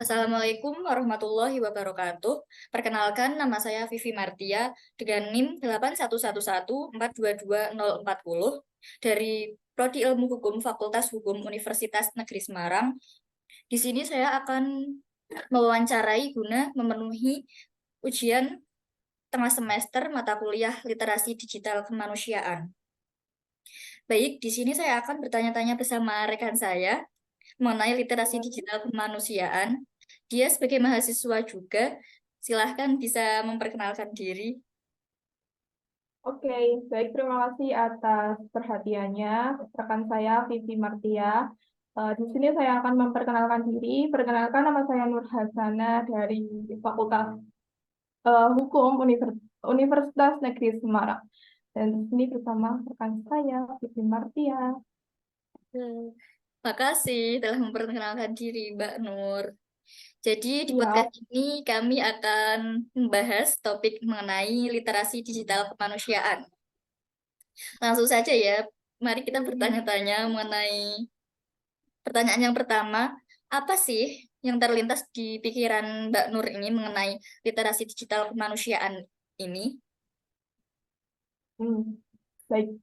Assalamualaikum warahmatullahi wabarakatuh. Perkenalkan, nama saya Vivi Martia dengan NIM 8111422040 dari Prodi Ilmu Hukum Fakultas Hukum Universitas Negeri Semarang. Di sini saya akan mewawancarai guna memenuhi ujian tengah semester mata kuliah Literasi Digital Kemanusiaan. Baik, di sini saya akan bertanya-tanya bersama rekan saya mengenai literasi digital kemanusiaan. Dia sebagai mahasiswa juga, silahkan bisa memperkenalkan diri. Oke, baik. Terima kasih atas perhatiannya, rekan saya Vivi Martia. Di sini saya akan memperkenalkan diri. Perkenalkan, nama saya Nur Hasana dari Fakultas Hukum Universitas Negeri Semarang. Dan di sini bersama rekan saya Vivi Martia. Makasih telah memperkenalkan diri, Mbak Nur. Jadi di Siap. podcast ini kami akan membahas topik mengenai literasi digital kemanusiaan. Langsung saja ya, mari kita bertanya-tanya mengenai pertanyaan yang pertama, apa sih yang terlintas di pikiran Mbak Nur ini mengenai literasi digital kemanusiaan ini? Hmm, Baik.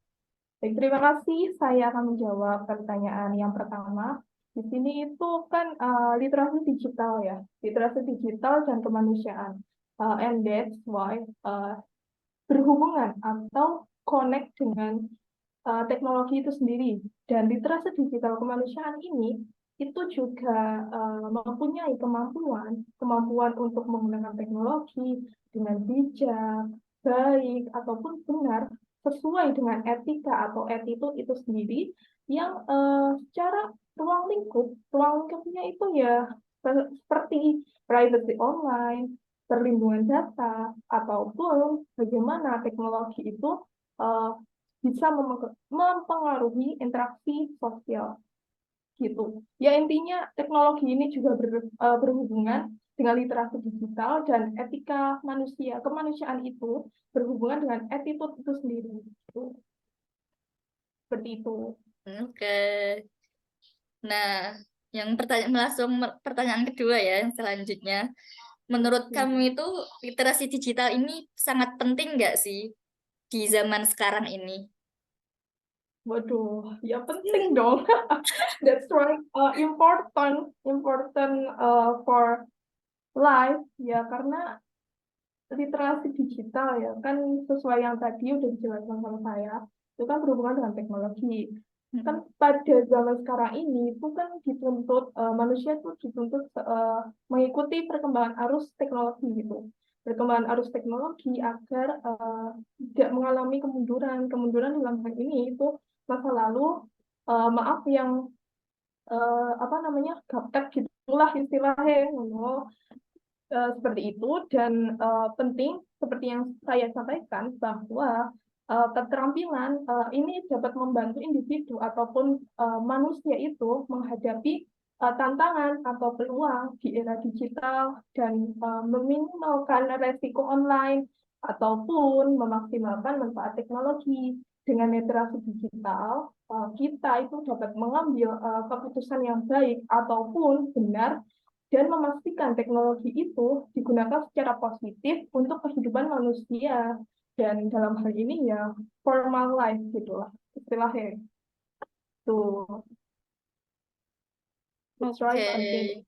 Baik, terima kasih. Saya akan menjawab pertanyaan yang pertama. Di sini itu kan literasi digital ya, literasi digital dan kemanusiaan. And that's why berhubungan atau connect dengan teknologi itu sendiri. Dan literasi digital kemanusiaan ini itu juga mempunyai kemampuan untuk menggunakan teknologi dengan bijak, baik, ataupun benar sesuai dengan etika atau attitude itu sendiri yang secara ruang lingkupnya itu ya seperti privacy online, perlindungan data, ataupun bagaimana teknologi itu eh, bisa mempengaruhi interaksi sosial gitu. Ya intinya teknologi ini juga berhubungan dengan literasi digital dan etika manusia. Kemanusiaan itu berhubungan dengan attitude itu sendiri. Gitu. Seperti itu. Oke. Nah, yang pertanyaan kedua ya, yang selanjutnya. Menurut kamu itu literasi digital ini sangat penting nggak sih di zaman sekarang ini? Waduh, ya penting dong. That's right. Important for life ya karena literasi digital ya kan sesuai yang tadi udah dijelaskan sama saya itu kan berhubungan dengan teknologi kan Hmm. pada zaman sekarang ini itu kan dituntut manusia itu dituntut mengikuti perkembangan arus teknologi gitu perkembangan arus teknologi agar tidak mengalami kemunduran dalam hal ini itu masa lalu maaf yang apa namanya gaptek gitulah istilahnya seperti itu dan penting seperti yang saya sampaikan bahwa keterampilan ini dapat membantu individu ataupun manusia itu menghadapi tantangan atau peluang di era digital dan meminimalkan resiko online ataupun memaksimalkan manfaat teknologi dengan literasi digital kita itu dapat mengambil keputusan yang baik ataupun benar dan memastikan teknologi itu digunakan secara positif untuk kehidupan manusia dan dalam hal ini ya formal life gitulah istilahnya tuh it's Oke. right penting.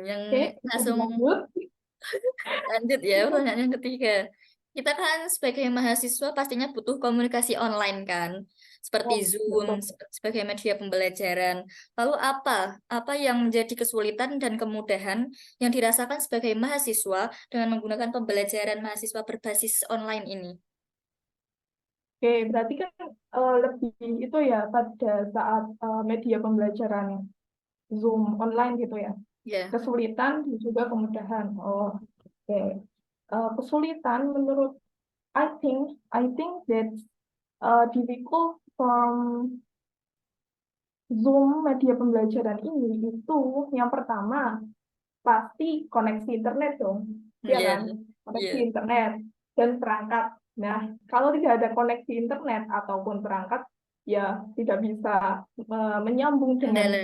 Yang Oke, bisa langsung dilanjut. lanjut ya, pertanyaan yang ketiga. Kita kan sebagai mahasiswa pastinya butuh komunikasi online kan, seperti Oh, Zoom betul. sebagai media pembelajaran. Lalu apa yang menjadi kesulitan dan kemudahan yang dirasakan sebagai mahasiswa dengan menggunakan pembelajaran mahasiswa berbasis online ini? Oke, berarti kan lebih itu ya pada saat media pembelajaran Zoom online gitu ya. Ya. Kesulitan dan juga kemudahan. Oh, oke. Kesulitan menurut I think that difficult from Zoom media pembelajaran ini itu yang pertama pasti koneksi internet dong, ya Iya, kan? Koneksi iya. internet dan perangkat. Nah, kalau tidak ada koneksi internet ataupun perangkat, ya tidak bisa menyambung dengan Kendala.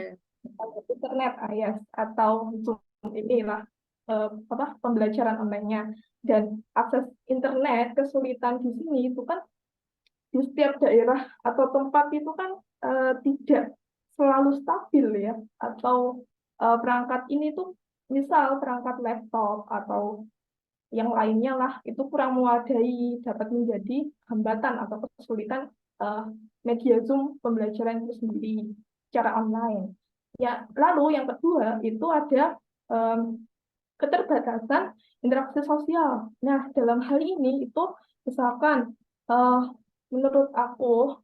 internet, yes, atau Zoom inilah pembelajaran online-nya. Dan akses internet kesulitan di sini itu kan di setiap daerah atau tempat itu kan tidak selalu stabil ya, atau perangkat ini tuh misal perangkat laptop atau yang lainnya lah itu kurang memadai, dapat menjadi hambatan atau kesulitan eh, media Zoom pembelajaran itu sendiri secara online. Ya, lalu yang kedua itu ada keterbatasan interaksi sosial. Nah, dalam hal ini itu misalkan eh, menurut aku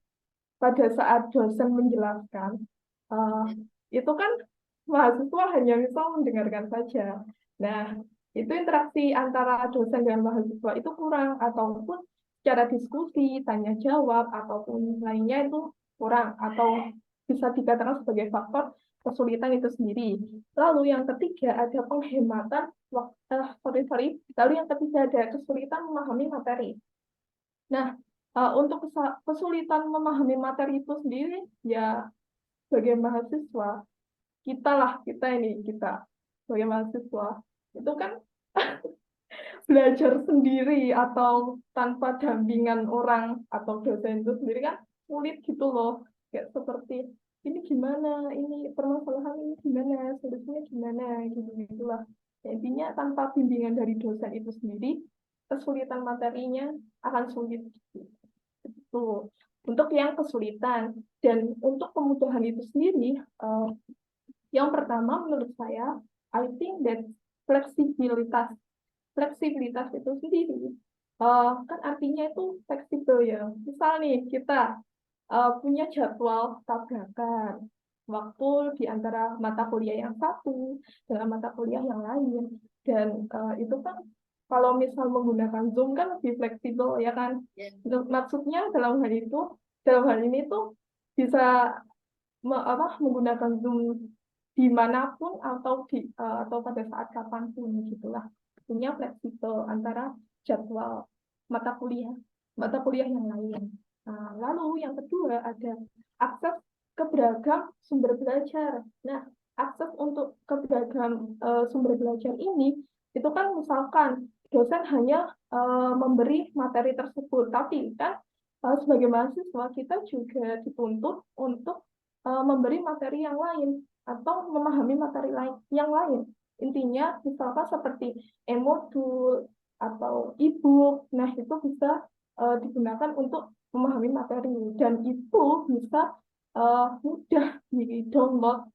pada saat dosen menjelaskan eh, itu kan mahasiswa hanya bisa mendengarkan saja. Nah, itu interaksi antara dosen dan mahasiswa itu kurang ataupun secara diskusi, tanya jawab ataupun lainnya itu kurang atau bisa dikatakan sebagai faktor kesulitan itu sendiri. Lalu yang ketiga ada penghematan Lalu yang ketiga ada kesulitan memahami materi. Nah, untuk kesulitan memahami materi itu sendiri, ya sebagai mahasiswa, kita sebagai mahasiswa, itu kan belajar sendiri atau tanpa dampingan orang atau dosen itu sendiri kan sulit gitu loh. Kayak seperti, ini gimana, ini permasalahan ini gimana, solusinya gimana, gitu-gitulah. Ya, intinya tanpa bimbingan dari dosen itu sendiri, kesulitan materinya akan sulit. Itu untuk yang kesulitan. Dan untuk kemudahan itu sendiri, yang pertama menurut saya, I think that fleksibilitas. Fleksibilitas itu sendiri, kan artinya itu fleksibel ya. Misal nih, kita punya jadwal tabrakan waktu di antara mata kuliah yang satu dengan mata kuliah yang lain. Dan itu kan kalau misal menggunakan Zoom kan lebih fleksibel ya kan. Ya. Maksudnya dalam hal ini tuh bisa menggunakan Zoom dimanapun atau pada saat kapanpun gitulah. Punya fleksibel antara jadwal mata kuliah mata kuliah yang lain. Nah, lalu yang kedua ada akses ke beragam sumber belajar. Nah, akses untuk ke beragam sumber belajar ini itu kan misalkan dosen hanya memberi materi tersebut, tapi kan sebagai mahasiswa kita juga dituntut untuk memberi materi yang lain atau memahami materi lain yang lain. Intinya misalkan seperti e-modul atau e-book, nah itu bisa digunakan untuk memahami materi dan itu bisa mudah di-download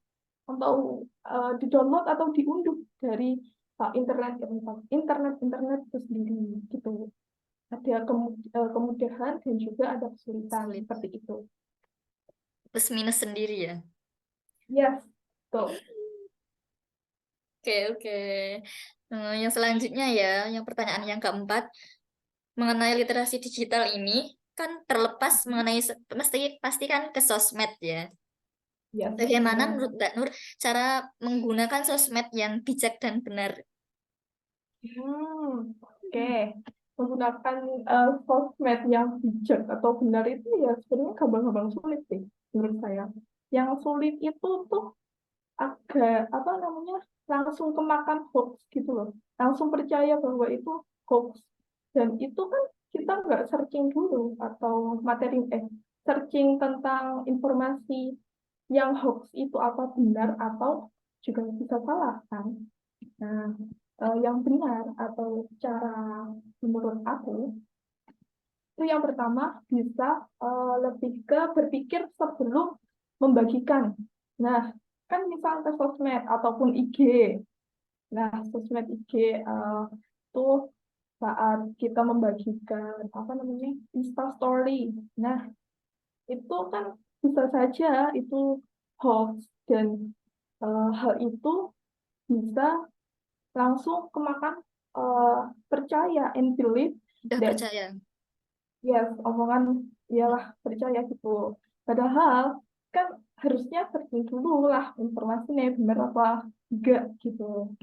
atau diunduh dari internet itu sendiri gitu. Ada kemudahan dan juga ada kesulitan Sulit. seperti itu. Plus minus sendiri ya. Yes, betul. Oke, oke. Yang selanjutnya ya, yang pertanyaan yang keempat, mengenai literasi digital ini, kan terlepas mengenai, pasti, pasti kan ke sosmed ya. Yes, Bagaimana benar. menurut Mbak Nur cara menggunakan sosmed yang bijak dan benar? Oke. Menggunakan sosmed yang bijak atau benar itu ya sebenarnya gampang-gampang sulit sih menurut saya. Yang sulit itu tuh agak apa namanya langsung kemakan hoax gitu loh. Langsung percaya bahwa itu hoax. Dan itu kan kita nggak searching dulu atau searching tentang informasi yang hoax itu apa benar atau juga bisa salah kan. Nah, yang benar atau cara menurut aku itu yang pertama bisa lebih ke berpikir sebelum membagikan. Nah, kan misal ke sosmed ataupun IG. Nah, sosmed IG itu saat kita membagikan apa namanya Insta Story. Nah, itu kan bisa saja itu hoax dan hal itu bisa langsung kemakan uh, percaya and believe Udah that percaya? yes omongan ialah percaya gitu. Padahal kan harusnya searching dulu lah informasinya benar apa enggak gitu.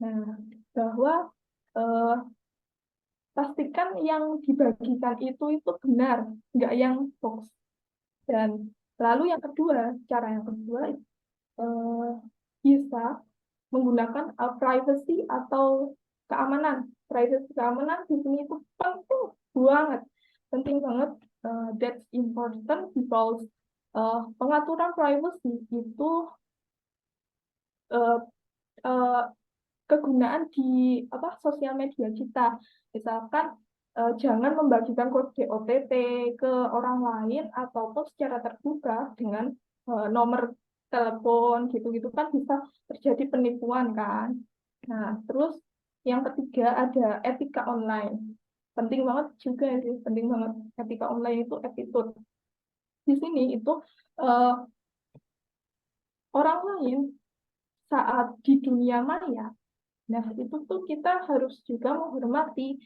Nah, bahwa uh, pastikan yang dibagikan itu benar, enggak yang hoax. Dan lalu yang kedua, cara yang kedua eh, bisa menggunakan privacy atau keamanan. Privacy keamanan di sini itu penting banget, penting banget. That's important because pengaturan privacy itu eh, eh, kegunaan di apa sosial media kita. Misalkan jangan membagikan kode OTP ke orang lain ataupun secara terbuka dengan nomor telepon gitu-gitu kan bisa terjadi penipuan kan. Nah, terus yang ketiga ada etika online. Penting banget juga sih, penting banget etika online itu attitude. Di sini itu eh, orang lain saat di dunia maya. Nah, itu tuh kita harus juga menghormati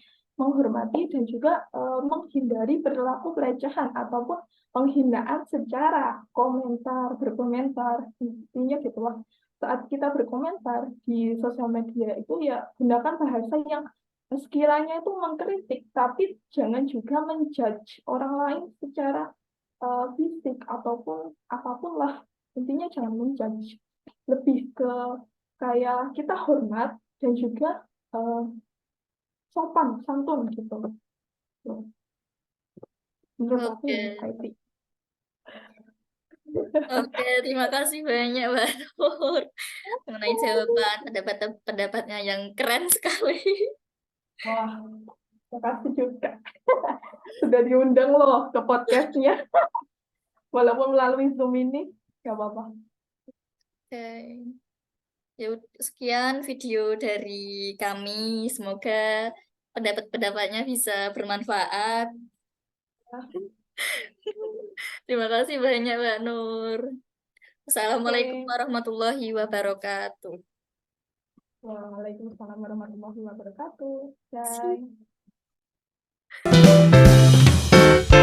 dan juga menghindari perilaku pelecehan ataupun penghinaan secara berkomentar. Intinya gitu lah. Saat kita berkomentar di sosial media itu ya gunakan bahasa yang sekiranya itu mengkritik, tapi jangan juga menjudge orang lain secara fisik ataupun apapun lah. Intinya jangan menjudge. Lebih ke kayak kita hormat dan juga eh, sopan santun gitu. Tuh, menurut aku Oke, ya IT. oke, terima kasih banyak Mbak Nur mengenai jawaban pendapatnya yang keren sekali. Wah, makasih juga sudah diundang loh ke podcastnya walaupun melalui Zoom ini nggak apa-apa. Oke. Ya, sekian video dari kami. Semoga pendapat-pendapatnya bisa bermanfaat. Terima kasih banyak, Mbak Nur. Assalamualaikum Oke. warahmatullahi wabarakatuh. Waalaikumsalam warahmatullahi wabarakatuh. Bye.